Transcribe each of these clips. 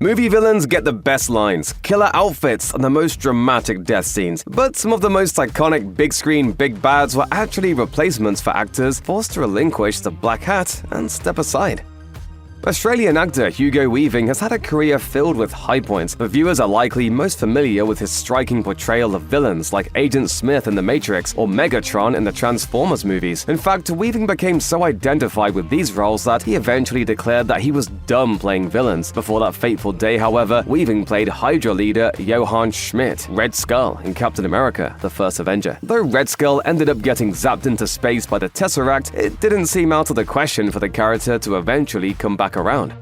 Movie villains get the best lines, killer outfits, and the most dramatic death scenes, but some of the most iconic big-screen big bads were actually replacements for actors forced to relinquish the black hat and step aside. Australian actor Hugo Weaving has had a career filled with high points, but viewers are likely most familiar with his striking portrayal of villains like Agent Smith in The Matrix or Megatron in the Transformers movies. In fact, Weaving became so identified with these roles that he eventually declared that he was done playing villains. Before that fateful day, however, Weaving played Hydra leader Johann Schmidt, Red Skull, in Captain America: The First Avenger. Though Red Skull ended up getting zapped into space by the Tesseract, it didn't seem out of the question for the character to eventually come back around.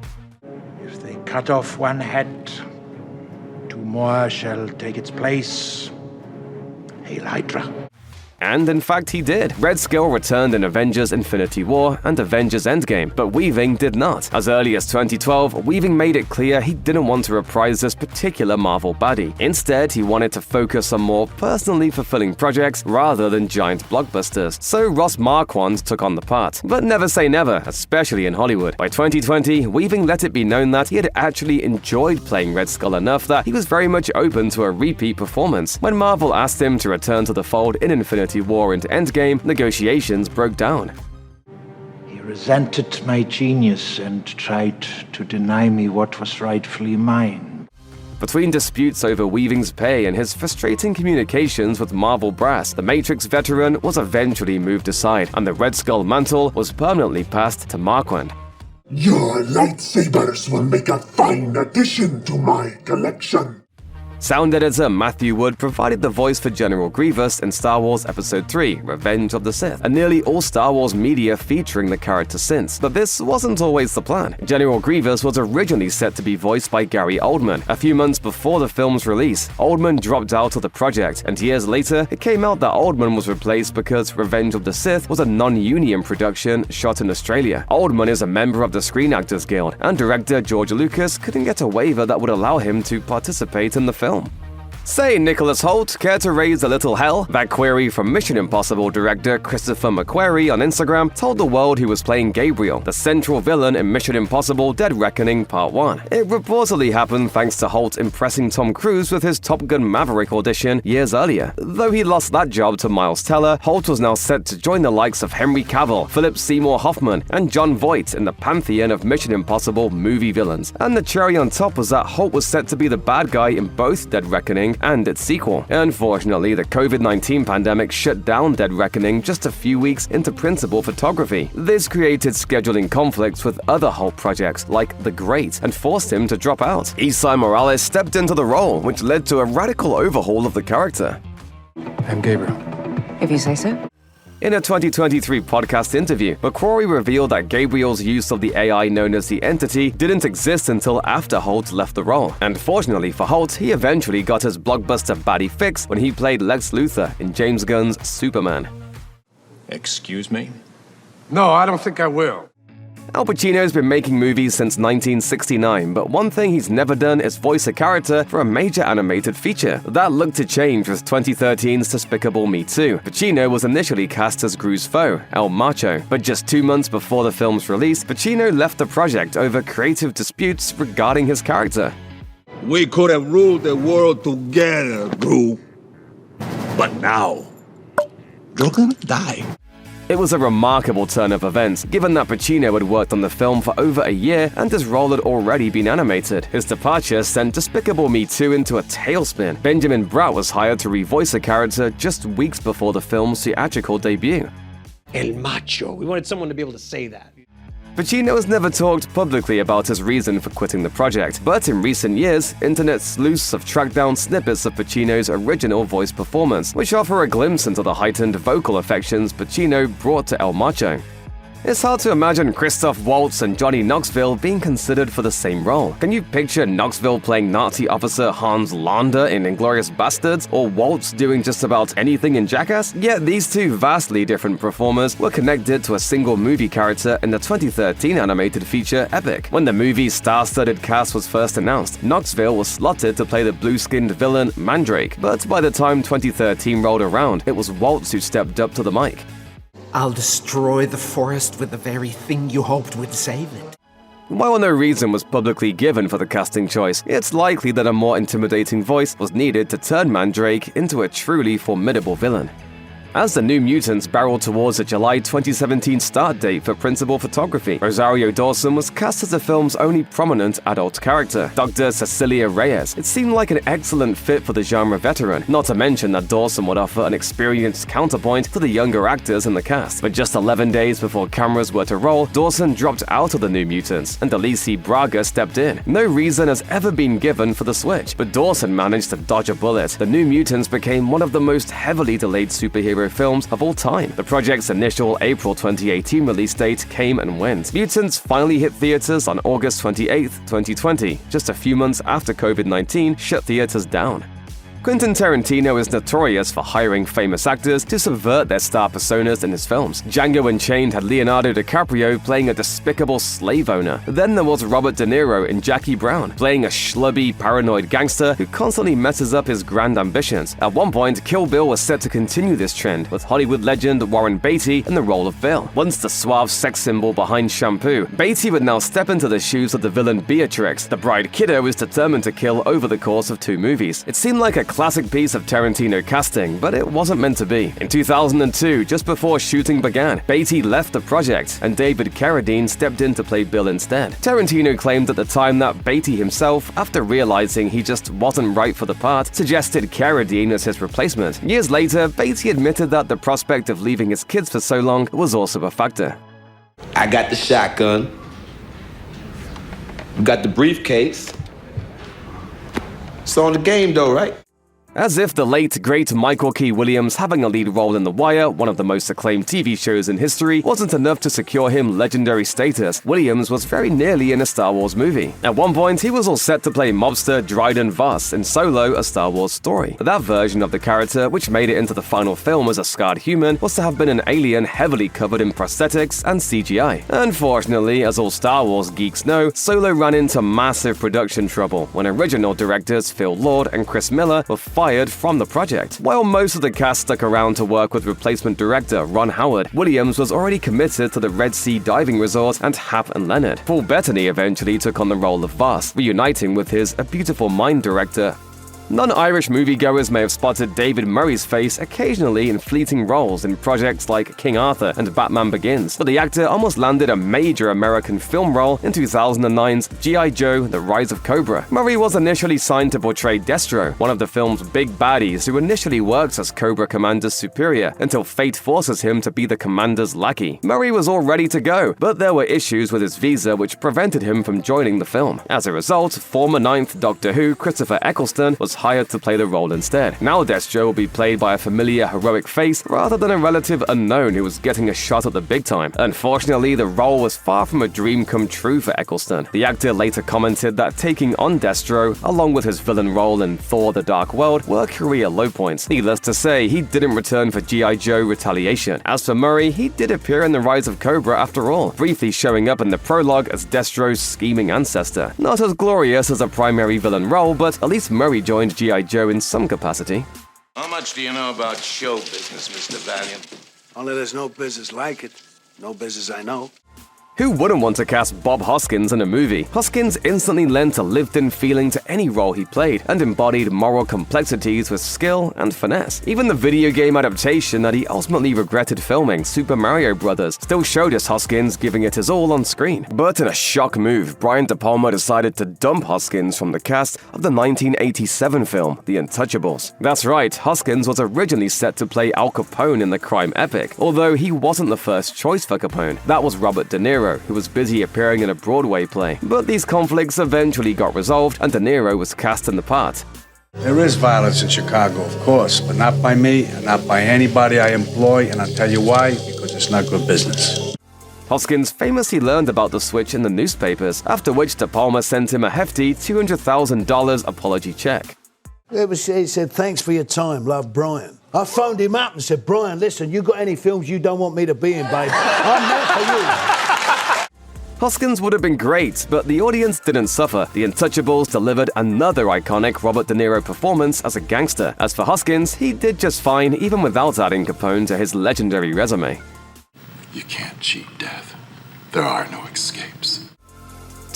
If they cut off one head, two more shall take its place. Hail Hydra. And in fact he did. Red Skull returned in Avengers Infinity War and Avengers Endgame, but Weaving did not. As early as 2012, Weaving made it clear he didn't want to reprise this particular Marvel baddie. Instead, he wanted to focus on more personally fulfilling projects rather than giant blockbusters. So Ross Marquand took on the part. But never say never, especially in Hollywood. By 2020, Weaving let it be known that he had actually enjoyed playing Red Skull enough that he was very much open to a repeat performance. When Marvel asked him to return to the fold in Infinity War and Endgame, negotiations broke down. He resented my genius and tried to deny me what was rightfully mine. Between disputes over Weaving's pay and his frustrating communications with Marvel brass, the Matrix veteran was eventually moved aside, and the Red Skull mantle was permanently passed to Marquand. Your lightsabers will make a fine addition to my collection. Sound editor Matthew Wood provided the voice for General Grievous in Star Wars Episode 3, Revenge of the Sith, and nearly all Star Wars media featuring the character since. But this wasn't always the plan. General Grievous was originally set to be voiced by Gary Oldman. A few months before the film's release, Oldman dropped out of the project, and years later, it came out that Oldman was replaced because Revenge of the Sith was a non-union production shot in Australia. Oldman is a member of the Screen Actors Guild, and director George Lucas couldn't get a waiver that would allow him to participate in the film. Say, Nicholas Hoult, care to raise a little hell? That query from Mission Impossible director Christopher McQuarrie on Instagram told the world he was playing Gabriel, the central villain in Mission Impossible Dead Reckoning Part 1. It reportedly happened thanks to Hoult impressing Tom Cruise with his Top Gun Maverick audition years earlier. Though he lost that job to Miles Teller, Hoult was now set to join the likes of Henry Cavill, Philip Seymour Hoffman, and Jon Voight in the pantheon of Mission Impossible movie villains. And the cherry on top was that Hoult was set to be the bad guy in both Dead Reckoning and its sequel. Unfortunately, the COVID-19 pandemic shut down Dead Reckoning just a few weeks into principal photography. This created scheduling conflicts with other Hoult projects like The Great and forced him to drop out. Esai Morales stepped into the role, which led to a radical overhaul of the character. I'm Gabriel. If you say so. In a 2023 podcast interview, McQuarrie revealed that Gabriel's use of the AI known as the Entity didn't exist until after Hoult left the role. And fortunately for Hoult, he eventually got his blockbuster baddie fix when he played Lex Luthor in James Gunn's Superman. Excuse me? No, I don't think I will. Al Pacino's been making movies since 1969, but one thing he's never done is voice a character for a major animated feature. That looked to change with 2013's Despicable Me 2. Pacino was initially cast as Gru's foe, El Macho, but just 2 months before the film's release, Pacino left the project over creative disputes regarding his character. We could have ruled the world together, Gru. But now, you're gonna die. It was a remarkable turn of events, given that Pacino had worked on the film for over a year and his role had already been animated. His departure sent Despicable Me 2 into a tailspin. Benjamin Bratt was hired to revoice the character just weeks before the film's theatrical debut. El Macho. We wanted someone to be able to say that. Pacino has never talked publicly about his reason for quitting the project, but in recent years, internet sleuths have tracked down snippets of Pacino's original voice performance, which offer a glimpse into the heightened vocal affections Pacino brought to El Macho. It's hard to imagine Christoph Waltz and Johnny Knoxville being considered for the same role. Can you picture Knoxville playing Nazi officer Hans Lander in Inglourious Basterds, or Waltz doing just about anything in Jackass? Yet these two vastly different performers were connected to a single movie character in the 2013 animated feature Epic. When the movie's star-studded cast was first announced, Knoxville was slotted to play the blue-skinned villain Mandrake, but by the time 2013 rolled around, it was Waltz who stepped up to the mic. I'll destroy the forest with the very thing you hoped would save it. While no reason was publicly given for the casting choice, it's likely that a more intimidating voice was needed to turn Mandrake into a truly formidable villain. As the New Mutants barreled towards a July 2017 start date for principal photography, Rosario Dawson was cast as the film's only prominent adult character, Dr. Cecilia Reyes. It seemed like an excellent fit for the genre veteran, not to mention that Dawson would offer an experienced counterpoint to the younger actors in the cast. But just 11 days before cameras were to roll, Dawson dropped out of the New Mutants, and Alicia Braga stepped in. No reason has ever been given for the switch, but Dawson managed to dodge a bullet. The New Mutants became one of the most heavily delayed superhero films of all time. The project's initial April 2018 release date came and went. Mutants finally hit theaters on August 28, 2020, just a few months after COVID-19 shut theaters down. Quentin Tarantino is notorious for hiring famous actors to subvert their star personas in his films. Django Unchained had Leonardo DiCaprio playing a despicable slave owner. Then there was Robert De Niro in Jackie Brown, playing a schlubby, paranoid gangster who constantly messes up his grand ambitions. At one point, Kill Bill was set to continue this trend, with Hollywood legend Warren Beatty in the role of Bill. Once the suave sex symbol behind shampoo, Beatty would now step into the shoes of the villain Beatrix. The bride kiddo is determined to kill over the course of 2 movies. It seemed like a classic piece of Tarantino casting, but it wasn't meant to be. In 2002, just before shooting began, Beatty left the project, and David Carradine stepped in to play Bill instead. Tarantino claimed at the time that Beatty himself, after realizing he just wasn't right for the part, suggested Carradine as his replacement. Years later, Beatty admitted that the prospect of leaving his kids for so long was also a factor. I got the shotgun. We got the briefcase. It's on the game though, right? As if the late, great Michael K. Williams having a lead role in The Wire, one of the most acclaimed TV shows in history, wasn't enough to secure him legendary status, Williams was very nearly in a Star Wars movie. At one point, he was all set to play mobster Dryden Voss in Solo, a Star Wars story. But that version of the character, which made it into the final film as a scarred human, was to have been an alien heavily covered in prosthetics and CGI. Unfortunately, as all Star Wars geeks know, Solo ran into massive production trouble when original directors Phil Lord and Chris Miller were fired from the project. While most of the cast stuck around to work with replacement director Ron Howard, Williams was already committed to the Red Sea diving resort and Hap and Leonard. Paul Bettany eventually took on the role of Voss, reuniting with his A Beautiful Mind director. Non-Irish moviegoers may have spotted David Murray's face occasionally in fleeting roles in projects like King Arthur and Batman Begins, but the actor almost landed a major American film role in 2009's G.I. Joe: The Rise of Cobra. Murray was initially signed to portray Destro, one of the film's big baddies who initially works as Cobra Commander's superior until fate forces him to be the commander's lackey. Murray was all ready to go, but there were issues with his visa which prevented him from joining the film. As a result, former 9th Doctor Who Christopher Eccleston was hired to play the role instead. Now Destro will be played by a familiar heroic face rather than a relative unknown who was getting a shot at the big time. Unfortunately, the role was far from a dream come true for Eccleston. The actor later commented that taking on Destro, along with his villain role in Thor: The Dark World, were career low points. Needless to say, he didn't return for G.I. Joe: Retaliation. As for Murray, he did appear in The Rise of Cobra after all, briefly showing up in the prologue as Destro's scheming ancestor. Not as glorious as a primary villain role, but at least Murray joined G.I. Joe in some capacity. How much do you know about show business, Mr. Valiant? Only there's no business like it. No business I know. Who wouldn't want to cast Bob Hoskins in a movie? Hoskins instantly lent a lived-in feeling to any role he played and embodied moral complexities with skill and finesse. Even the video game adaptation that he ultimately regretted filming, Super Mario Bros., still showed us Hoskins giving it his all on screen. But in a shock move, Brian De Palma decided to dump Hoskins from the cast of the 1987 film, The Untouchables. That's right, Hoskins was originally set to play Al Capone in the crime epic, although he wasn't the first choice for Capone. That was Robert De Niro, who was busy appearing in a Broadway play. But these conflicts eventually got resolved, and De Niro was cast in the part. There is violence in Chicago, of course, but not by me and not by anybody I employ, and I'll tell you why, because it's not good business. Hoskins famously learned about the switch in the newspapers, after which De Palma sent him a hefty $200,000 apology check. He said, "Thanks for your time, love, Brian." I phoned him up and said, "Brian, listen, you got any films you don't want me to be in, babe? I'm there for you." Hoskins would have been great, but the audience didn't suffer. The Untouchables delivered another iconic Robert De Niro performance as a gangster. As for Hoskins, he did just fine even without adding Capone to his legendary resume. You can't cheat death. There are no escapes.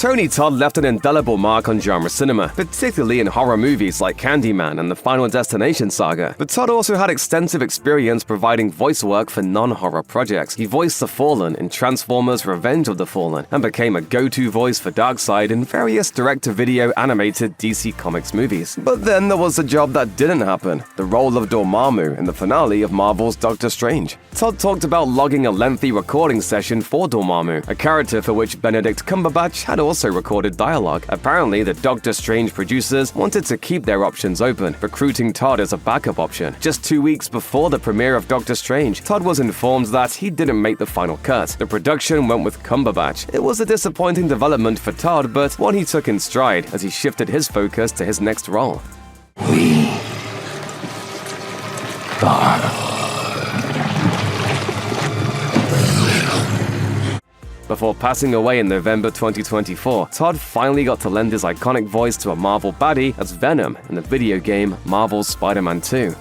Tony Todd left an indelible mark on genre cinema, particularly in horror movies like Candyman and the Final Destination saga, but Todd also had extensive experience providing voice work for non-horror projects. He voiced the Fallen in Transformers: Revenge of the Fallen, and became a go-to voice for Darkseid in various direct-to-video animated DC Comics movies. But then there was a job that didn't happen, the role of Dormammu in the finale of Marvel's Doctor Strange. Todd talked about logging a lengthy recording session for Dormammu, a character for which Benedict Cumberbatch had also recorded dialogue. Apparently, the Doctor Strange producers wanted to keep their options open, recruiting Todd as a backup option. Just 2 weeks before the premiere of Doctor Strange, Todd was informed that he didn't make the final cut. The production went with Cumberbatch. It was a disappointing development for Todd, but one he took in stride as he shifted his focus to his next role. Before passing away in November 2024, Todd finally got to lend his iconic voice to a Marvel baddie as Venom in the video game Marvel's Spider-Man 2.